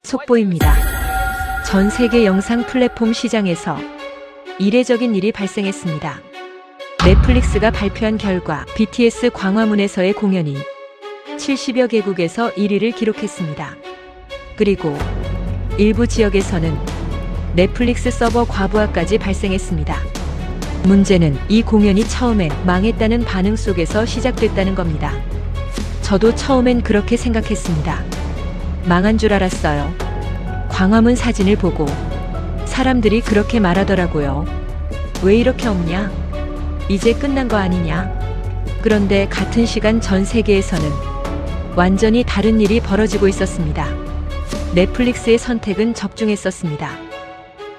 속보입니다. 전 세계 영상 플랫폼 시장에서 이례적인 일이 발생했습니다. 넷플릭스가 발표한 결과 BTS 광화문에서의 공연이 70여 개국에서 1위를 기록했습니다. 그리고 일부 지역에서는 넷플릭스 서버 과부하까지 발생했습니다. 문제는 이 공연이 처음엔 망했다는 반응 속에서 시작됐다는 겁니다. 저도 처음엔 그렇게 생각했습니다. 망한 줄 알았어요. 광화문 사진을 보고 사람들이 그렇게 말하더라고요. 왜 이렇게 없냐? 이제 끝난 거 아니냐? 그런데 같은 시간 전 세계에서는 완전히 다른 일이 벌어지고 있었습니다. 넷플릭스의 선택은 적중했었습니다.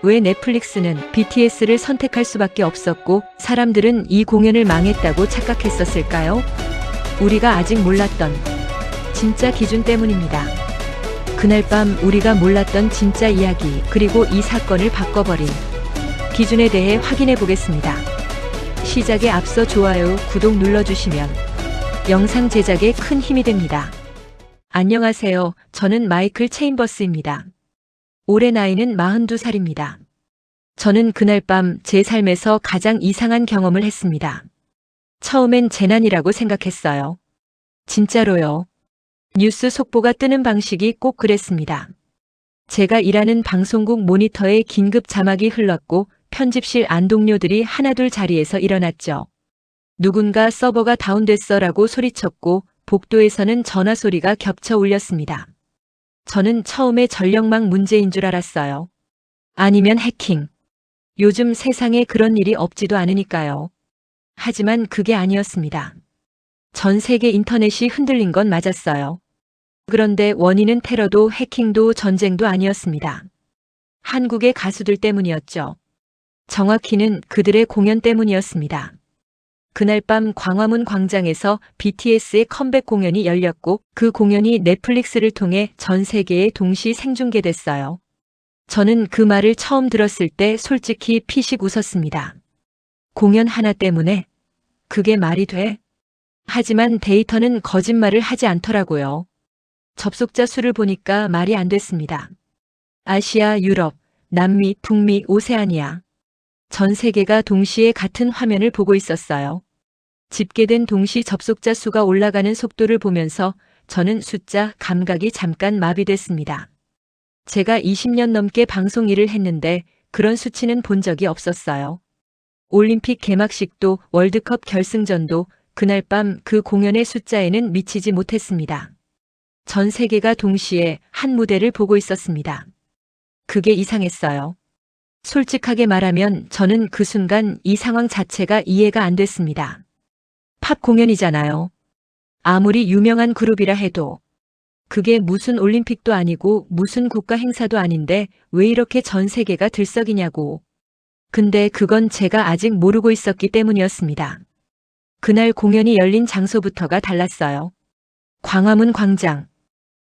왜 넷플릭스는 BTS를 선택할 수밖에 없었고 사람들은 이 공연을 망했다고 착각했었을까요? 우리가 아직 몰랐던 진짜 기준 때문입니다. 그날 밤 우리가 몰랐던 진짜 이야기 그리고 이 사건을 바꿔버린 기준에 대해 확인해 보겠습니다. 시작에 앞서 좋아요, 구독 눌러주시면 영상 제작에 큰 힘이 됩니다. 안녕하세요. 저는 마이클 체인버스입니다. 올해 나이는 42살입니다. 저는 그날 밤 제 삶에서 가장 이상한 경험을 했습니다. 처음엔 재난이라고 생각했어요. 진짜로요. 뉴스 속보가 뜨는 방식이 꼭 그랬습니다. 제가 일하는 방송국 모니터에 긴급 자막이 흘렀고 편집실 안 동료들이 하나둘 자리에서 일어났죠. 누군가 서버가 다운됐어라고 소리쳤고 복도에서는 전화 소리가 겹쳐 울렸습니다. 저는 처음에 전력망 문제인 줄 알았어요. 아니면 해킹. 요즘 세상에 그런 일이 없지도 않으니까요. 하지만 그게 아니었습니다. 전 세계 인터넷이 흔들린 건 맞았어요. 그런데 원인은 테러도 해킹도 전쟁도 아니었습니다. 한국의 가수들 때문이었죠. 정확히는 그들의 공연 때문이었습니다. 그날 밤 광화문 광장에서 BTS의 컴백 공연이 열렸고 그 공연이 넷플릭스를 통해 전 세계에 동시 생중계됐어요. 저는 그 말을 처음 들었을 때 솔직히 피식 웃었습니다. 공연 하나 때문에? 그게 말이 돼? 하지만 데이터는 거짓말을 하지 않더라고요. 접속자 수를 보니까 말이 안 됐습니다. 아시아, 유럽, 남미, 북미, 오세아니아. 전 세계가 동시에 같은 화면을 보고 있었어요. 집계된 동시 접속자 수가 올라가는 속도를 보면서 저는 숫자 감각이 잠깐 마비됐습니다. 제가 20년 넘게 방송 일을 했는데 그런 수치는 본 적이 없었어요. 올림픽 개막식도 월드컵 결승전도 그날 밤 그 공연의 숫자에는 미치지 못했습니다. 전 세계가 동시에 한 무대를 보고 있었습니다. 그게 이상했어요. 솔직하게 말하면 저는 그 순간 이 상황 자체가 이해가 안 됐습니다. 팝 공연이잖아요. 아무리 유명한 그룹이라 해도 그게 무슨 올림픽도 아니고 무슨 국가 행사도 아닌데 왜 이렇게 전 세계가 들썩이냐고. 근데 그건 제가 아직 모르고 있었기 때문이었습니다. 그날 공연이 열린 장소부터가 달랐어요. 광화문 광장.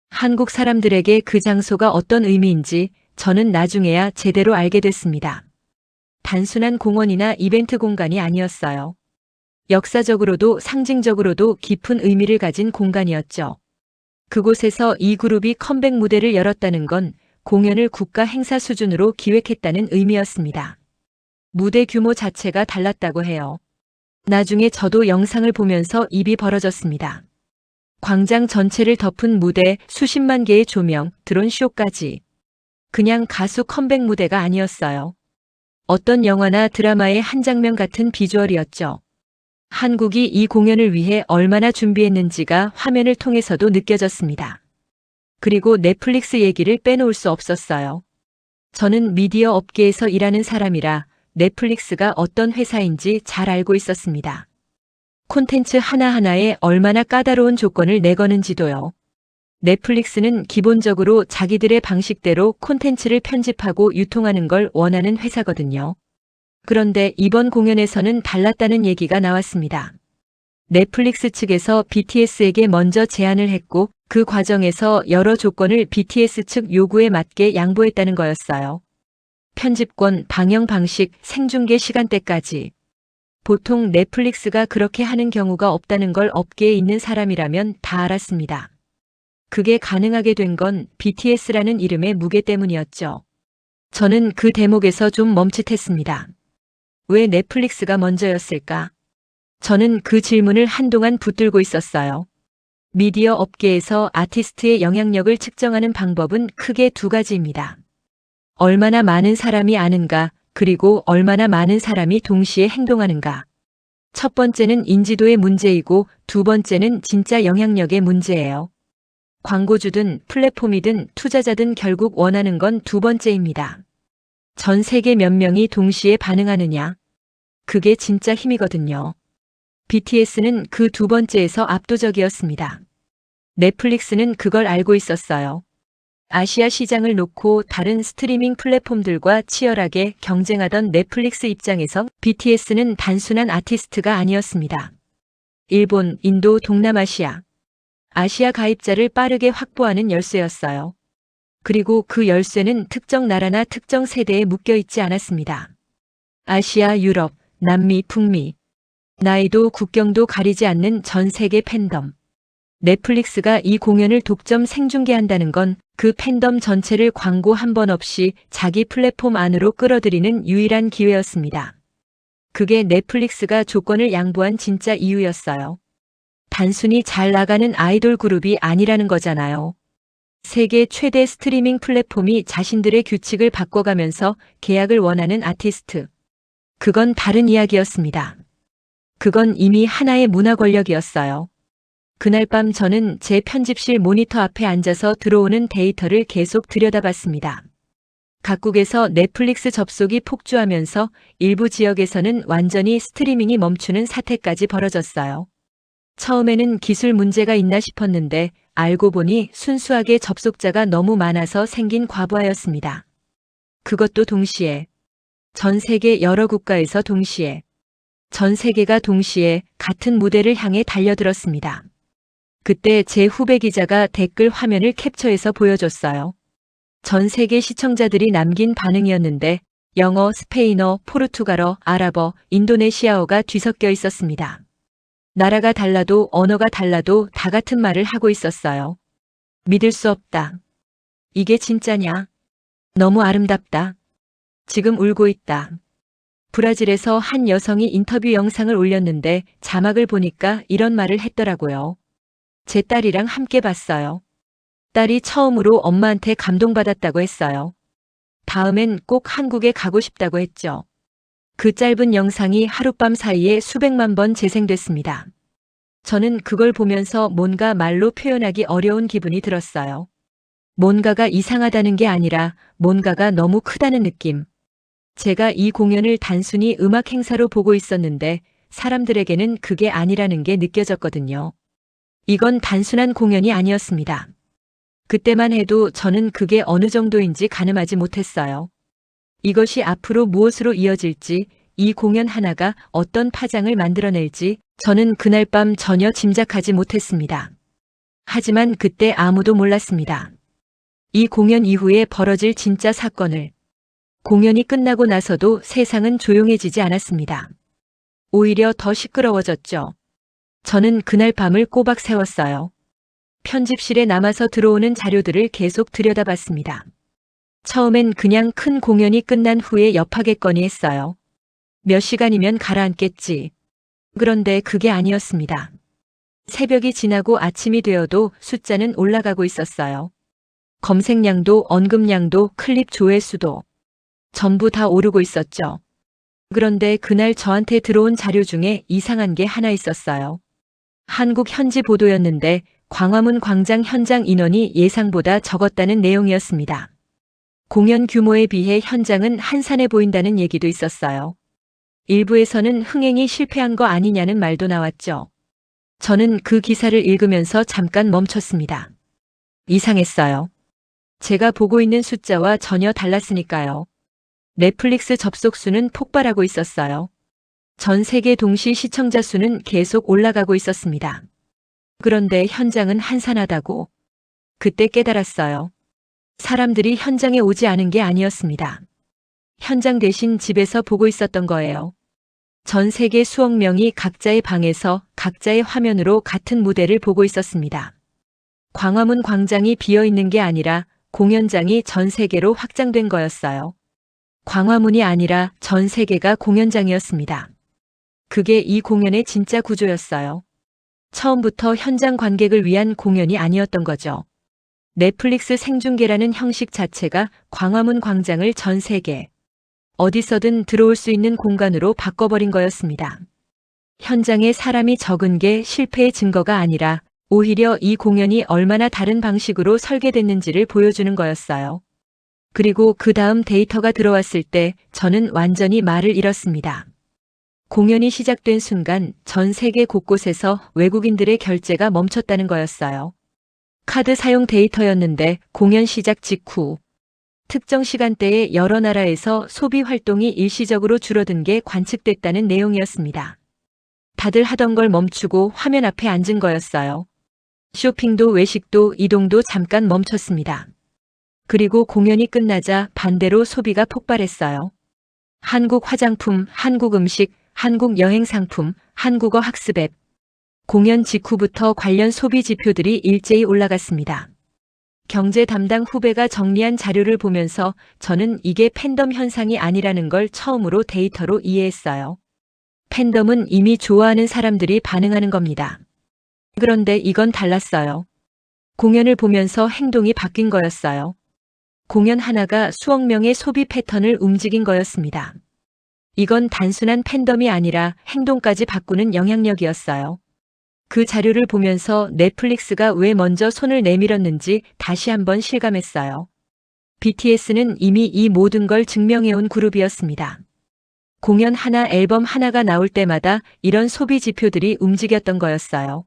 한국 사람들에게 그 장소가 어떤 의미인지 저는 나중에야 제대로 알게 됐습니다. 단순한 공원이나 이벤트 공간이 아니었어요. 역사적으로도 상징적으로도 깊은 의미를 가진 공간이었죠. 그곳에서 이 그룹이 컴백 무대를 열었다는 건 공연을 국가 행사 수준으로 기획했다는 의미였습니다. 무대 규모 자체가 달랐다고 해요. 나중에 저도 영상을 보면서 입이 벌어졌습니다. 광장 전체를 덮은 무대, 수십만 개의 조명, 드론 쇼까지. 그냥 가수 컴백 무대가 아니었어요. 어떤 영화나 드라마의 한 장면 같은 비주얼이었죠. 한국이 이 공연을 위해 얼마나 준비했는지가 화면을 통해서도 느껴졌습니다. 그리고 넷플릭스 얘기를 빼놓을 수 없었어요. 저는 미디어 업계에서 일하는 사람이라 넷플릭스가 어떤 회사인지 잘 알고 있었습니다. 콘텐츠 하나하나에 얼마나 까다로운 조건을 내거는지도요. 넷플릭스는 기본적으로 자기들의 방식대로 콘텐츠를 편집하고 유통하는 걸 원하는 회사거든요. 그런데 이번 공연에서는 달랐다는 얘기가 나왔습니다. 넷플릭스 측에서 BTS에게 먼저 제안을 했고 그 과정에서 여러 조건을 BTS 측 요구에 맞게 양보했다는 거였어요. 편집권, 방영 방식, 생중계 시간대까지. 보통 넷플릭스가 그렇게 하는 경우가 없다는 걸 업계에 있는 사람이라면 다 알았습니다. 그게 가능하게 된 건 BTS라는 이름의 무게 때문이었죠. 저는 그 대목에서 좀 멈칫했습니다. 왜 넷플릭스가 먼저였을까? 저는 그 질문을 한동안 붙들고 있었어요. 미디어 업계에서 아티스트의 영향력을 측정하는 방법은 크게 두 가지입니다. 얼마나 많은 사람이 아는가, 그리고 얼마나 많은 사람이 동시에 행동하는가. 첫 번째는 인지도의 문제이고 두 번째는 진짜 영향력의 문제예요. 광고주든 플랫폼이든 투자자든 결국 원하는 건 두 번째입니다. 전 세계 몇 명이 동시에 반응하느냐. 그게 진짜 힘이거든요. BTS는 그 두 번째에서 압도적이었습니다. 넷플릭스는 그걸 알고 있었어요. 아시아 시장을 놓고 다른 스트리밍 플랫폼들과 치열하게 경쟁하던 넷플릭스 입장에서 BTS는 단순한 아티스트가 아니었습니다. 일본, 인도, 동남아시아, 아시아 가입자를 빠르게 확보하는 열쇠였어요. 그리고 그 열쇠는 특정 나라나 특정 세대에 묶여 있지 않았습니다. 아시아, 유럽, 남미, 북미, 나이도 국경도 가리지 않는 전 세계 팬덤. 넷플릭스가 이 공연을 독점 생중계한다는 건 그 팬덤 전체를 광고 한 번 없이 자기 플랫폼 안으로 끌어들이는 유일한 기회였습니다. 그게 넷플릭스가 조건을 양보한 진짜 이유였어요. 단순히 잘 나가는 아이돌 그룹이 아니라는 거잖아요. 세계 최대 스트리밍 플랫폼이 자신들의 규칙을 바꿔가면서 계약을 원하는 아티스트. 그건 다른 이야기였습니다. 그건 이미 하나의 문화 권력이었어요. 그날 밤 저는 제 편집실 모니터 앞에 앉아서 들어오는 데이터를 계속 들여다봤습니다. 각국에서 넷플릭스 접속이 폭주하면서 일부 지역에서는 완전히 스트리밍이 멈추는 사태까지 벌어졌어요. 처음에는 기술 문제가 있나 싶었는데 알고 보니 순수하게 접속자가 너무 많아서 생긴 과부하였습니다. 그것도 동시에, 전 세계 여러 국가에서 동시에, 전 세계가 동시에 같은 무대를 향해 달려들었습니다. 그때 제 후배 기자가 댓글 화면을 캡처해서 보여줬어요. 전 세계 시청자들이 남긴 반응이었는데 영어, 스페인어, 포르투갈어, 아랍어, 인도네시아어가 뒤섞여 있었습니다. 나라가 달라도 언어가 달라도 다 같은 말을 하고 있었어요. 믿을 수 없다. 이게 진짜냐? 너무 아름답다. 지금 울고 있다. 브라질에서 한 여성이 인터뷰 영상을 올렸는데 자막을 보니까 이런 말을 했더라고요. 제 딸이랑 함께 봤어요. 딸이 처음으로 엄마한테 감동받았다고 했어요. 다음엔 꼭 한국에 가고 싶다고 했죠. 그 짧은 영상이 하룻밤 사이에 수백만 번 재생됐습니다. 저는 그걸 보면서 뭔가 말로 표현하기 어려운 기분이 들었어요. 뭔가가 이상하다는 게 아니라 뭔가가 너무 크다는 느낌. 제가 이 공연을 단순히 음악 행사로 보고 있었는데 사람들에게는 그게 아니라는 게 느껴졌거든요. 이건 단순한 공연이 아니었습니다. 그때만 해도 저는 그게 어느 정도인지 가늠하지 못했어요. 이것이 앞으로 무엇으로 이어질지, 이 공연 하나가 어떤 파장을 만들어낼지 저는 그날 밤 전혀 짐작하지 못했습니다. 하지만 그때 아무도 몰랐습니다. 이 공연 이후에 벌어질 진짜 사건을. 공연이 끝나고 나서도 세상은 조용해지지 않았습니다. 오히려 더 시끄러워졌죠. 저는 그날 밤을 꼬박 새웠어요. 편집실에 남아서 들어오는 자료들을 계속 들여다봤습니다. 처음엔 그냥 큰 공연이 끝난 후에 엽하겠거니 했어요. 몇 시간이면 가라앉겠지. 그런데 그게 아니었습니다. 새벽이 지나고 아침이 되어도 숫자는 올라가고 있었어요. 검색량도 언급량도 클립 조회수도 전부 다 오르고 있었죠. 그런데 그날 저한테 들어온 자료 중에 이상한 게 하나 있었어요. 한국 현지 보도였는데 광화문 광장 현장 인원이 예상보다 적었다는 내용이었습니다. 공연 규모에 비해 현장은 한산해 보인다는 얘기도 있었어요. 일부에서는 흥행이 실패한 거 아니냐는 말도 나왔죠. 저는 그 기사를 읽으면서 잠깐 멈췄습니다. 이상했어요. 제가 보고 있는 숫자와 전혀 달랐으니까요. 넷플릭스 접속 수는 폭발하고 있었어요. 전 세계 동시 시청자 수는 계속 올라가고 있었습니다. 그런데 현장은 한산하다고. 그때 깨달았어요. 사람들이 현장에 오지 않은 게 아니었습니다. 현장 대신 집에서 보고 있었던 거예요. 전 세계 수억 명이 각자의 방에서 각자의 화면으로 같은 무대를 보고 있었습니다. 광화문 광장이 비어 있는 게 아니라 공연장이 전 세계로 확장된 거였어요. 광화문이 아니라 전 세계가 공연장이었습니다. 그게 이 공연의 진짜 구조였어요. 처음부터 현장 관객을 위한 공연이 아니었던 거죠. 넷플릭스 생중계라는 형식 자체가 광화문 광장을 전 세계 어디서든 들어올 수 있는 공간으로 바꿔버린 거였습니다. 현장에 사람이 적은 게 실패의 증거가 아니라 오히려 이 공연이 얼마나 다른 방식으로 설계됐는지를 보여주는 거였어요. 그리고 그 다음 데이터가 들어왔을 때 저는 완전히 말을 잃었습니다. 공연이 시작된 순간 전 세계 곳곳에서 외국인들의 결제가 멈췄다는 거였어요. 카드 사용 데이터였는데 공연 시작 직후 특정 시간대에 여러 나라에서 소비 활동이 일시적으로 줄어든 게 관측됐다는 내용이었습니다. 다들 하던 걸 멈추고 화면 앞에 앉은 거였어요. 쇼핑도 외식도 이동도 잠깐 멈췄습니다. 그리고 공연이 끝나자 반대로 소비가 폭발했어요. 한국 화장품, 한국 음식, 한국 여행 상품, 한국어 학습 앱. 공연 직후부터 관련 소비 지표들이 일제히 올라갔습니다. 경제 담당 후배가 정리한 자료를 보면서 저는 이게 팬덤 현상이 아니라는 걸 처음으로 데이터로 이해했어요. 팬덤은 이미 좋아하는 사람들이 반응하는 겁니다. 그런데 이건 달랐어요. 공연을 보면서 행동이 바뀐 거였어요. 공연 하나가 수억 명의 소비 패턴을 움직인 거였습니다. 이건 단순한 팬덤이 아니라 행동까지 바꾸는 영향력이었어요. 그 자료를 보면서 넷플릭스가 왜 먼저 손을 내밀었는지 다시 한번 실감했어요. BTS는 이미 이 모든 걸 증명해온 그룹이었습니다. 공연 하나, 앨범 하나가 나올 때마다 이런 소비 지표들이 움직였던 거였어요.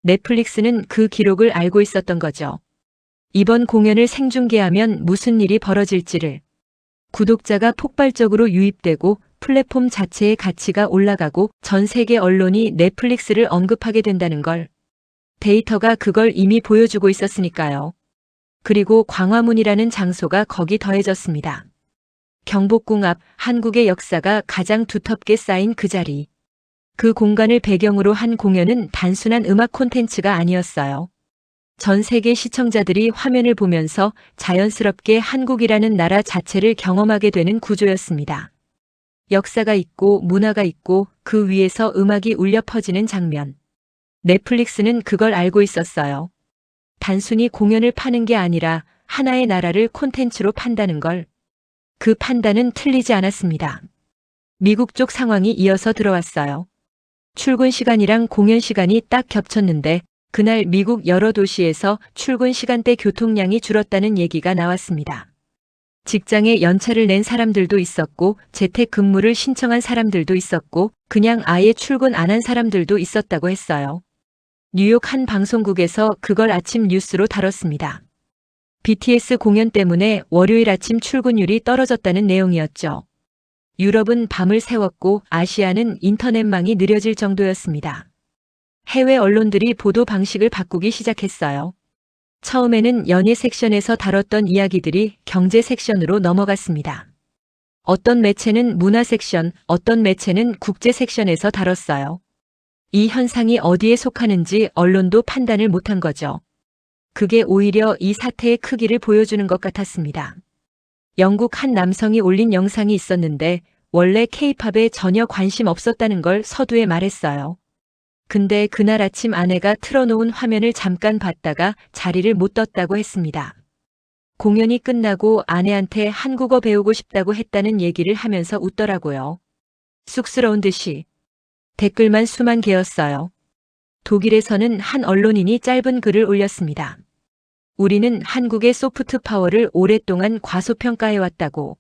넷플릭스는 그 기록을 알고 있었던 거죠. 이번 공연을 생중계하면 무슨 일이 벌어질지를. 구독자가 폭발적으로 유입되고 플랫폼 자체의 가치가 올라가고 전 세계 언론이 넷플릭스를 언급하게 된다는 걸. 데이터가 그걸 이미 보여주고 있었으니까요. 그리고 광화문이라는 장소가 거기 더해졌습니다. 경복궁 앞 한국의 역사가 가장 두텁게 쌓인 그 자리. 그 공간을 배경으로 한 공연은 단순한 음악 콘텐츠가 아니었어요. 전 세계 시청자들이 화면을 보면서 자연스럽게 한국이라는 나라 자체를 경험하게 되는 구조였습니다. 역사가 있고 문화가 있고 그 위에서 음악이 울려 퍼지는 장면. 넷플릭스는 그걸 알고 있었어요. 단순히 공연을 파는 게 아니라 하나의 나라를 콘텐츠로 판다는 걸. 그 판단은 틀리지 않았습니다. 미국 쪽 상황이 이어서 들어왔어요. 출근 시간이랑 공연 시간이 딱 겹쳤는데 그날 미국 여러 도시에서 출근 시간대 교통량이 줄었다는 얘기가 나왔습니다. 직장에 연차를 낸 사람들도 있었고 재택 근무를 신청한 사람들도 있었고 그냥 아예 출근 안 한 사람들도 있었다고 했어요. 뉴욕 한 방송국에서 그걸 아침 뉴스로 다뤘습니다. BTS 공연 때문에 월요일 아침 출근율이 떨어졌다는 내용이었죠. 유럽은 밤을 새웠고 아시아는 인터넷망이 느려질 정도였습니다. 해외 언론들이 보도 방식을 바꾸기 시작했어요. 처음에는 연예 섹션에서 다뤘던 이야기들이 경제 섹션으로 넘어갔습니다. 어떤 매체는 문화 섹션, 어떤 매체는 국제 섹션에서 다뤘어요. 이 현상이 어디에 속하는지 언론도 판단을 못한 거죠. 그게 오히려 이 사태의 크기를 보여주는 것 같았습니다. 영국 한 남성이 올린 영상이 있었는데 원래 K-팝에 전혀 관심 없었다는 걸 서두에 말했어요. 근데 그날 아침 아내가 틀어놓은 화면을 잠깐 봤다가 자리를 못 떴다고 했습니다. 공연이 끝나고 아내한테 한국어 배우고 싶다고 했다는 얘기를 하면서 웃더라고요. 쑥스러운 듯이. 댓글만 수만 개였어요. 독일에서는 한 언론인이 짧은 글을 올렸습니다. 우리는 한국의 소프트 파워를 오랫동안 과소평가해왔다고.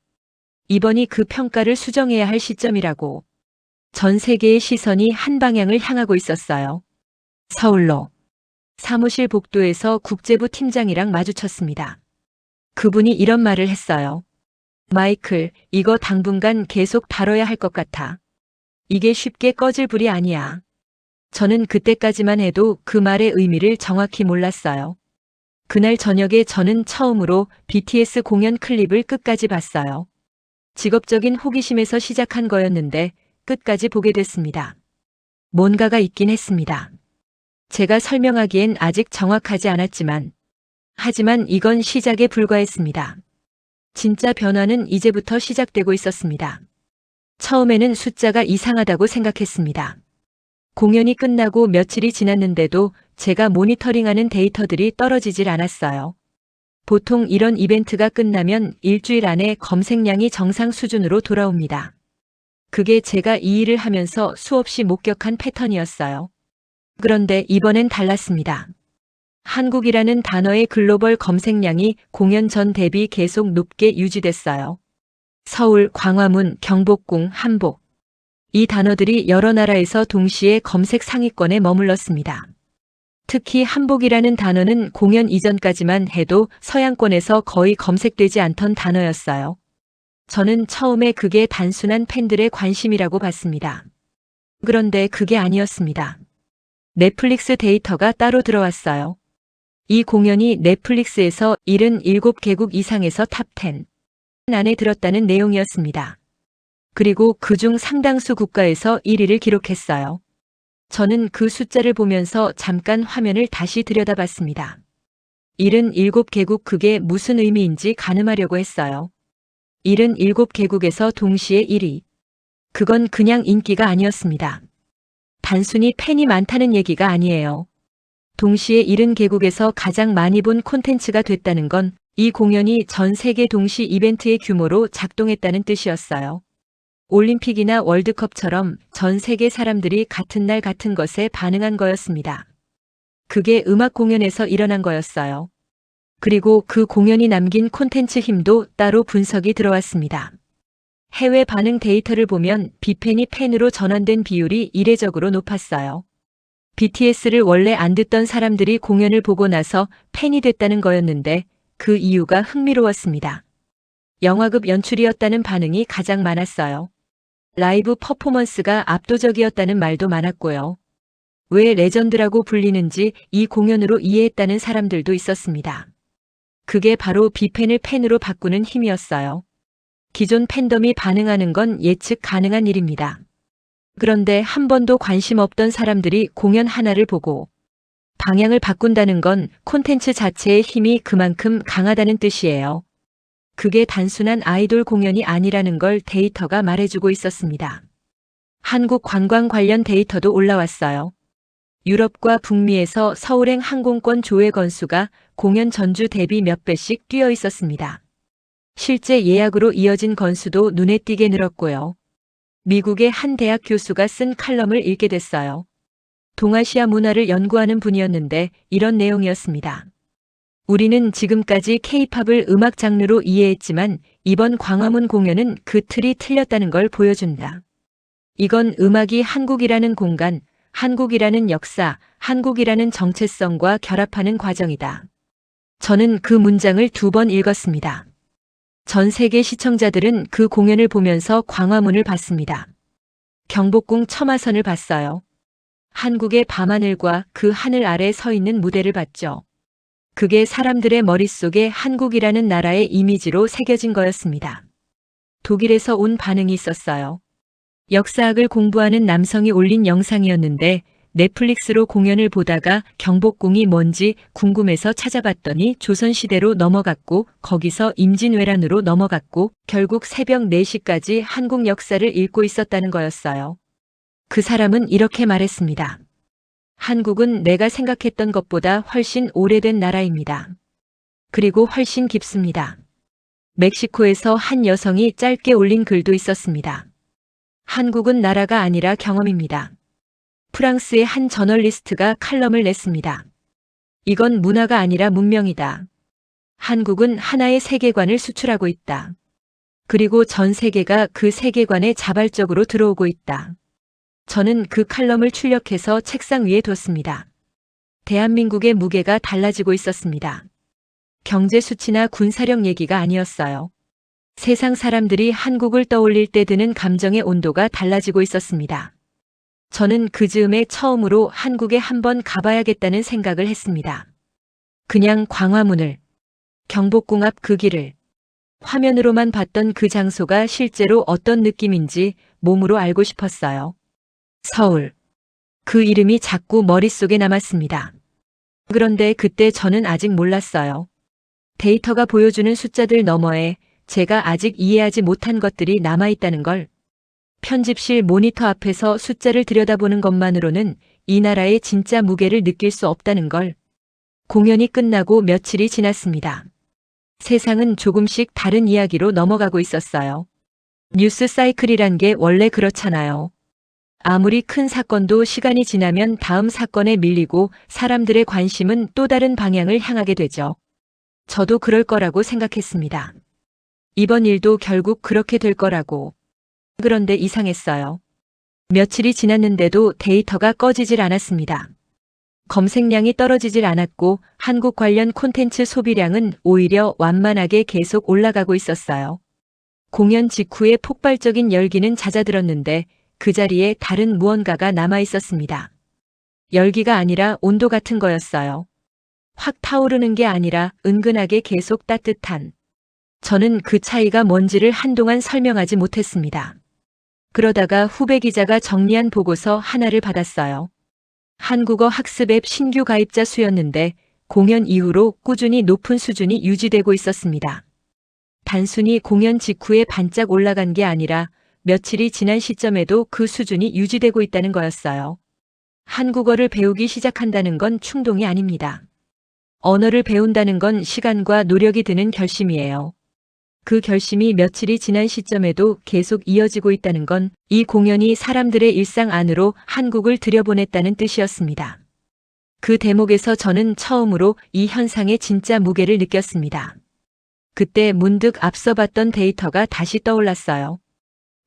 이번이 그 평가를 수정해야 할 시점이라고. 전 세계의 시선이 한 방향을 향하고 있었어요. 서울로. 사무실 복도에서 국제부 팀장이랑 마주쳤습니다. 그분이 이런 말을 했어요. 마이클, 이거 당분간 계속 다뤄야 할 것 같아. 이게 쉽게 꺼질 불이 아니야. 저는 그때까지만 해도 그 말의 의미를 정확히 몰랐어요. 그날 저녁에 저는 처음으로 BTS 공연 클립을 끝까지 봤어요. 직업적인 호기심에서 시작한 거였는데 끝까지 보게 됐습니다. 뭔가가 있긴 했습니다. 제가 설명하기엔 아직 정확하지 않았지만, 하지만 이건 시작에 불과했습니다. 진짜 변화는 이제부터 시작되고 있었습니다. 처음에는 숫자가 이상하다고 생각했습니다. 공연이 끝나고 며칠이 지났는데도 제가 모니터링하는 데이터들이 떨어지질 않았어요. 보통 이런 이벤트가 끝나면 일주일 안에 검색량이 정상 수준으로 돌아옵니다. 그게 제가 이 일을 하면서 수없이 목격한 패턴이었어요. 그런데 이번엔 달랐습니다. 한국이라는 단어의 글로벌 검색량이 공연 전 대비 계속 높게 유지됐어요. 서울, 광화문, 경복궁, 한복. 이 단어들이 여러 나라에서 동시에 검색 상위권에 머물렀습니다. 특히 한복이라는 단어는 공연 이전까지만 해도 서양권에서 거의 검색되지 않던 단어였어요. 저는 처음에 그게 단순한 팬들의 관심이라고 봤습니다. 그런데 그게 아니었습니다. 넷플릭스 데이터가 따로 들어왔어요. 이 공연이 넷플릭스에서 77개국 이상에서 탑10 안에 들었다는 내용이었습니다. 그리고 그중 상당수 국가에서 1위를 기록했어요. 저는 그 숫자를 보면서 잠깐 화면을 다시 들여다봤습니다. 77개국 그게 무슨 의미인지 가늠하려고 했어요. 77개국에서 동시에 1위. 그건 그냥 인기가 아니었습니다. 단순히 팬이 많다는 얘기가 아니에요. 동시에 70개국에서 가장 많이 본 콘텐츠가 됐다는 건 이 공연이 전 세계 동시 이벤트의 규모로 작동했다는 뜻이었어요. 올림픽이나 월드컵처럼 전 세계 사람들이 같은 날 같은 것에 반응한 거였습니다. 그게 음악 공연에서 일어난 거였어요. 그리고 그 공연이 남긴 콘텐츠 힘도 따로 분석이 들어왔습니다. 해외 반응 데이터를 보면 비팬이 팬으로 전환된 비율이 이례적으로 높았어요. BTS를 원래 안 듣던 사람들이 공연을 보고 나서 팬이 됐다는 거였는데 그 이유가 흥미로웠습니다. 영화급 연출이었다는 반응이 가장 많았어요. 라이브 퍼포먼스가 압도적이었다는 말도 많았고요. 왜 레전드라고 불리는지 이 공연으로 이해했다는 사람들도 있었습니다. 그게 바로 비팬을 팬으로 바꾸는 힘이었어요. 기존 팬덤이 반응하는 건 예측 가능한 일입니다. 그런데 한 번도 관심 없던 사람들이 공연 하나를 보고 방향을 바꾼다는 건 콘텐츠 자체의 힘이 그만큼 강하다는 뜻이에요. 그게 단순한 아이돌 공연이 아니라는 걸 데이터가 말해주고 있었습니다. 한국 관광 관련 데이터도 올라왔어요. 유럽과 북미에서 서울행 항공권 조회 건수가 공연 전주 대비 몇 배씩 뛰어 있었습니다. 실제 예약으로 이어진 건수도 눈에 띄게 늘었고요. 미국의 한 대학 교수가 쓴 칼럼을 읽게 됐어요. 동아시아 문화를 연구하는 분이었는데 이런 내용이었습니다. 우리는 지금까지 K-팝을 음악 장르로 이해했지만 이번 광화문 공연은 그 틀이 틀렸다는 걸 보여준다. 이건 음악이 한국이라는 공간, 한국이라는 역사, 한국이라는 정체성과 결합하는 과정이다. 저는 그 문장을 2번 읽었습니다. 전 세계 시청자들은 그 공연을 보면서 광화문을 봤습니다. 경복궁 첨화선을 봤어요. 한국의 밤하늘과 그 하늘 아래 서 있는 무대를 봤죠. 그게 사람들의 머릿속에 한국이라는 나라의 이미지로 새겨진 거였습니다. 독일에서 온 반응이 있었어요. 역사학을 공부하는 남성이 올린 영상이었는데 넷플릭스로 공연을 보다가 경복궁이 뭔지 궁금해서 찾아봤더니 조선시대로 넘어갔고 거기서 임진왜란으로 넘어갔고 결국 새벽 4시까지 한국 역사를 읽고 있었다는 거였어요. 그 사람은 이렇게 말했습니다. 한국은 내가 생각했던 것보다 훨씬 오래된 나라입니다. 그리고 훨씬 깊습니다. 멕시코에서 한 여성이 짧게 올린 글도 있었습니다. 한국은 나라가 아니라 경험입니다. 프랑스의 한 저널리스트가 칼럼을 냈습니다. 이건 문화가 아니라 문명이다. 한국은 하나의 세계관을 수출하고 있다. 그리고 전 세계가 그 세계관에 자발적으로 들어오고 있다. 저는 그 칼럼을 출력해서 책상 위에 뒀습니다. 대한민국의 무게가 달라지고 있었습니다. 경제 수치나 군사력 얘기가 아니었어요. 세상 사람들이 한국을 떠올릴 때 드는 감정의 온도가 달라지고 있었습니다. 저는 그 즈음에 처음으로 한국에 한번 가봐야겠다는 생각을 했습니다. 그냥 광화문을, 경복궁 앞 그 길을, 화면으로만 봤던 그 장소가 실제로 어떤 느낌인지 몸으로 알고 싶었어요. 서울. 그 이름이 자꾸 머릿속에 남았습니다. 그런데 그때 저는 아직 몰랐어요. 데이터가 보여주는 숫자들 너머에 제가 아직 이해하지 못한 것들이 남아있다는 걸. 편집실 모니터 앞에서 숫자를 들여다보는 것만으로는 이 나라의 진짜 무게를 느낄 수 없다는 걸. 공연이 끝나고 며칠이 지났습니다. 세상은 조금씩 다른 이야기로 넘어가고 있었어요. 뉴스 사이클이란 게 원래 그렇잖아요. 아무리 큰 사건도 시간이 지나면 다음 사건에 밀리고 사람들의 관심은 또 다른 방향을 향하게 되죠. 저도 그럴 거라고 생각했습니다. 이번 일도 결국 그렇게 될 거라고. 그런데 이상했어요. 며칠이 지났는데도 데이터가 꺼지질 않았습니다. 검색량이 떨어지질 않았고 한국 관련 콘텐츠 소비량은 오히려 완만하게 계속 올라가고 있었어요. 공연 직후에 폭발적인 열기는 잦아들었는데 그 자리에 다른 무언가가 남아 있었습니다. 열기가 아니라 온도 같은 거였어요. 확 타오르는 게 아니라 은근하게 계속 따뜻한. 저는 그 차이가 뭔지를 한동안 설명하지 못했습니다. 그러다가 후배 기자가 정리한 보고서 하나를 받았어요. 한국어 학습 앱 신규 가입자 수였는데 공연 이후로 꾸준히 높은 수준이 유지되고 있었습니다. 단순히 공연 직후에 반짝 올라간 게 아니라 며칠이 지난 시점에도 그 수준이 유지되고 있다는 거였어요. 한국어를 배우기 시작한다는 건 충동이 아닙니다. 언어를 배운다는 건 시간과 노력이 드는 결심이에요. 그 결심이 며칠이 지난 시점에도 계속 이어지고 있다는 건 이 공연이 사람들의 일상 안으로 한국을 들여보냈다는 뜻이었습니다. 그 대목에서 저는 처음으로 이 현상의 진짜 무게를 느꼈습니다. 그때 문득 앞서 봤던 데이터가 다시 떠올랐어요.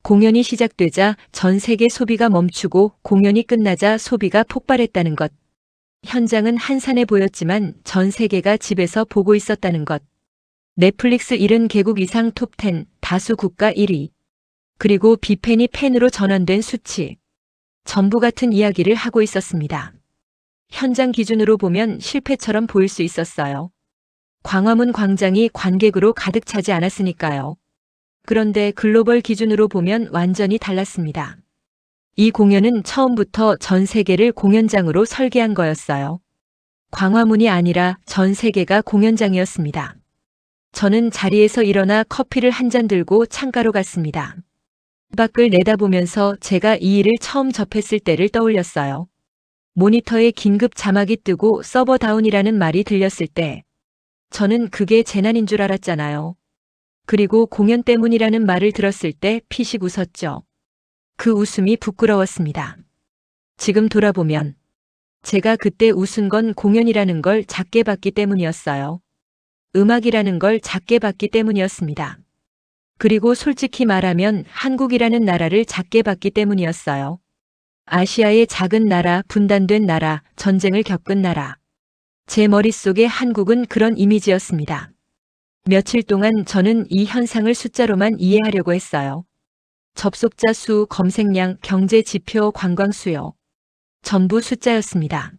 공연이 시작되자 전 세계 소비가 멈추고 공연이 끝나자 소비가 폭발했다는 것. 현장은 한산해 보였지만 전 세계가 집에서 보고 있었다는 것. 넷플릭스 70개국 이상 톱10, 다수 국가 1위. 그리고 비팬이 팬으로 전환된 수치. 전부 같은 이야기를 하고 있었습니다. 현장 기준으로 보면 실패처럼 보일 수 있었어요. 광화문 광장이 관객으로 가득 차지 않았으니까요. 그런데 글로벌 기준으로 보면 완전히 달랐습니다. 이 공연은 처음부터 전 세계를 공연장으로 설계한 거였어요. 광화문이 아니라 전 세계가 공연장이었습니다. 저는 자리에서 일어나 커피를 한 잔 들고 창가로 갔습니다. 밖을 내다보면서 제가 이 일을 처음 접했을 때를 떠올렸어요. 모니터에 긴급 자막이 뜨고 서버 다운이라는 말이 들렸을 때 저는 그게 재난인 줄 알았잖아요. 그리고 공연 때문이라는 말을 들었을 때 피식 웃었죠. 그 웃음이 부끄러웠습니다. 지금 돌아보면 제가 그때 웃은 건 공연이라는 걸 작게 봤기 때문이었어요. 음악이라는 걸 작게 봤기 때문이었습니다. 그리고 솔직히 말하면 한국이라는 나라를 작게 봤기 때문이었어요. 아시아의 작은 나라, 분단된 나라, 전쟁을 겪은 나라. 제 머릿속에 한국은 그런 이미지였습니다. 며칠 동안 저는 이 현상을 숫자로만 이해하려고 했어요. 접속자 수, 검색량, 경제 지표, 관광 수요. 전부 숫자였습니다.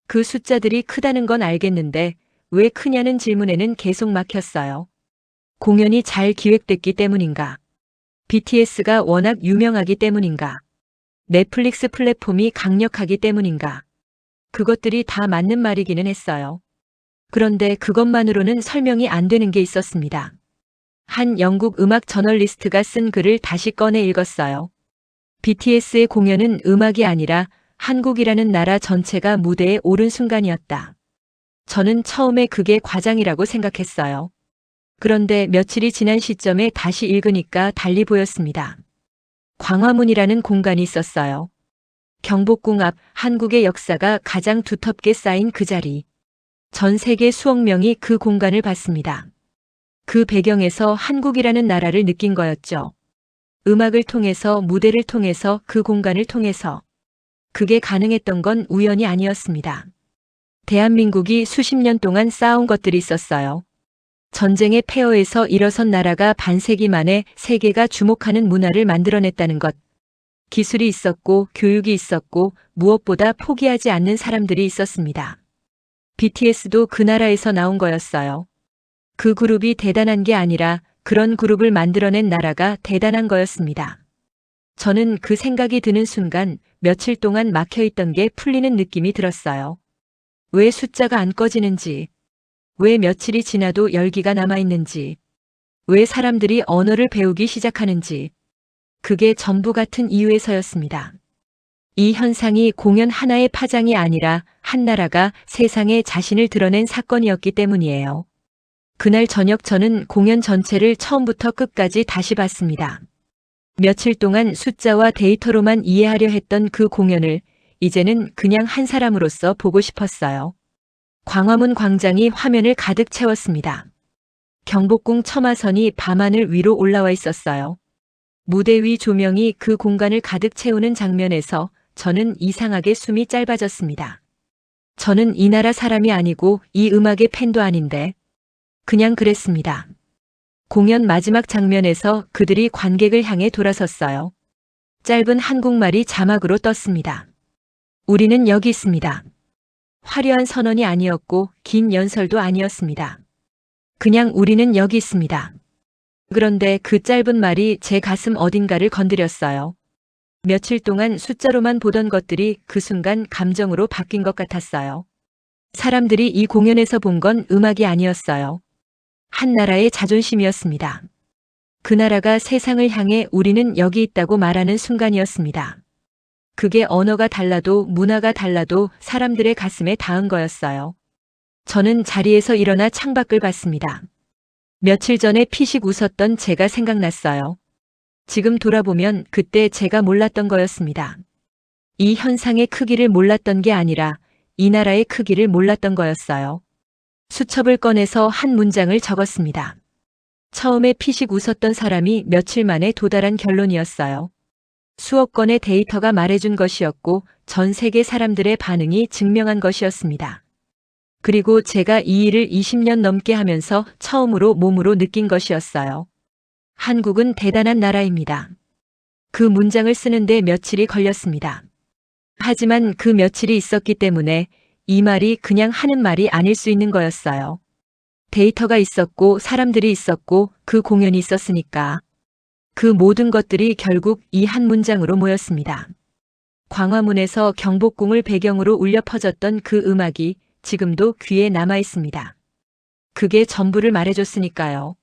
그 숫자들이 크다는 건 알겠는데 왜 크냐는 질문에는 계속 막혔어요. 공연이 잘 기획됐기 때문인가? BTS가 워낙 유명하기 때문인가? 넷플릭스 플랫폼이 강력하기 때문인가? 그것들이 다 맞는 말이기는 했어요. 그런데 그것만으로는 설명이 안 되는 게 있었습니다. 한 영국 음악 저널리스트가 쓴 글을 다시 꺼내 읽었어요. BTS의 공연은 음악이 아니라 한국이라는 나라 전체가 무대에 오른 순간이었다. 저는 처음에 그게 과장이라고 생각했어요. 그런데 며칠이 지난 시점에 다시 읽으니까 달리 보였습니다. 광화문이라는 공간이 있었어요. 경복궁 앞 한국의 역사가 가장 두텁게 쌓인 그 자리. 전 세계 수억 명이 그 공간을 봤습니다. 그 배경에서 한국이라는 나라를 느낀 거였죠. 음악을 통해서, 무대를 통해서, 그 공간을 통해서. 그게 가능했던 건 우연이 아니었습니다. 대한민국이 수십 년 동안 쌓아온 것들이 있었어요. 전쟁의 폐허에서 일어선 나라가 반세기 만에 세계가 주목하는 문화를 만들어냈다는 것. 기술이 있었고 교육이 있었고 무엇보다 포기하지 않는 사람들이 있었습니다. BTS도 그 나라에서 나온 거였어요. 그 그룹이 대단한 게 아니라 그런 그룹을 만들어낸 나라가 대단한 거였습니다. 저는 그 생각이 드는 순간 며칠 동안 막혀있던 게 풀리는 느낌이 들었어요. 왜 숫자가 안 꺼지는지, 왜 며칠이 지나도 열기가 남아있는지, 왜 사람들이 언어를 배우기 시작하는지, 그게 전부 같은 이유에서였습니다. 이 현상이 공연 하나의 파장이 아니라 한 나라가 세상에 자신을 드러낸 사건이었기 때문이에요. 그날 저녁 저는 공연 전체를 처음부터 끝까지 다시 봤습니다. 며칠 동안 숫자와 데이터로만 이해하려 했던 그 공연을 이제는 그냥 한 사람으로서 보고 싶었어요. 광화문 광장이 화면을 가득 채웠습니다. 경복궁 첨화선이 밤하늘 위로 올라와 있었어요. 무대 위 조명이 그 공간을 가득 채우는 장면에서 저는 이상하게 숨이 짧아졌습니다. 저는 이 나라 사람이 아니고 이 음악의 팬도 아닌데 그냥 그랬습니다. 공연 마지막 장면에서 그들이 관객을 향해 돌아섰어요. 짧은 한국말이 자막으로 떴습니다. 우리는 여기 있습니다. 화려한 선언이 아니었고 긴 연설도 아니었습니다. 그냥 우리는 여기 있습니다. 그런데 그 짧은 말이 제 가슴 어딘가를 건드렸어요. 며칠 동안 숫자로만 보던 것들이 그 순간 감정으로 바뀐 것 같았어요. 사람들이 이 공연에서 본 건 음악이 아니었어요. 한 나라의 자존심이었습니다. 그 나라가 세상을 향해 우리는 여기 있다고 말하는 순간이었습니다. 그게 언어가 달라도 문화가 달라도 사람들의 가슴에 닿은 거였어요. 저는 자리에서 일어나 창밖을 봤습니다. 며칠 전에 피식 웃었던 제가 생각났어요. 지금 돌아보면 그때 제가 몰랐던 거였습니다. 이 현상의 크기를 몰랐던 게 아니라 이 나라의 크기를 몰랐던 거였어요. 수첩을 꺼내서 한 문장을 적었습니다. 처음에 피식 웃었던 사람이 며칠 만에 도달한 결론이었어요. 수억 건의 데이터가 말해준 것이었고 전 세계 사람들의 반응이 증명한 것이었습니다. 그리고 제가 이 일을 20년 넘게 하면서 처음으로 몸으로 느낀 것이었어요. 한국은 대단한 나라입니다. 그 문장을 쓰는데 며칠이 걸렸습니다. 하지만 그 며칠이 있었기 때문에 이 말이 그냥 하는 말이 아닐 수 있는 거였어요. 데이터가 있었고 사람들이 있었고 그 공연이 있었으니까. 그 모든 것들이 결국 이 한 문장으로 모였습니다. 광화문에서 경복궁을 배경으로 울려 퍼졌던 그 음악이 지금도 귀에 남아 있습니다. 그게 전부를 말해줬으니까요.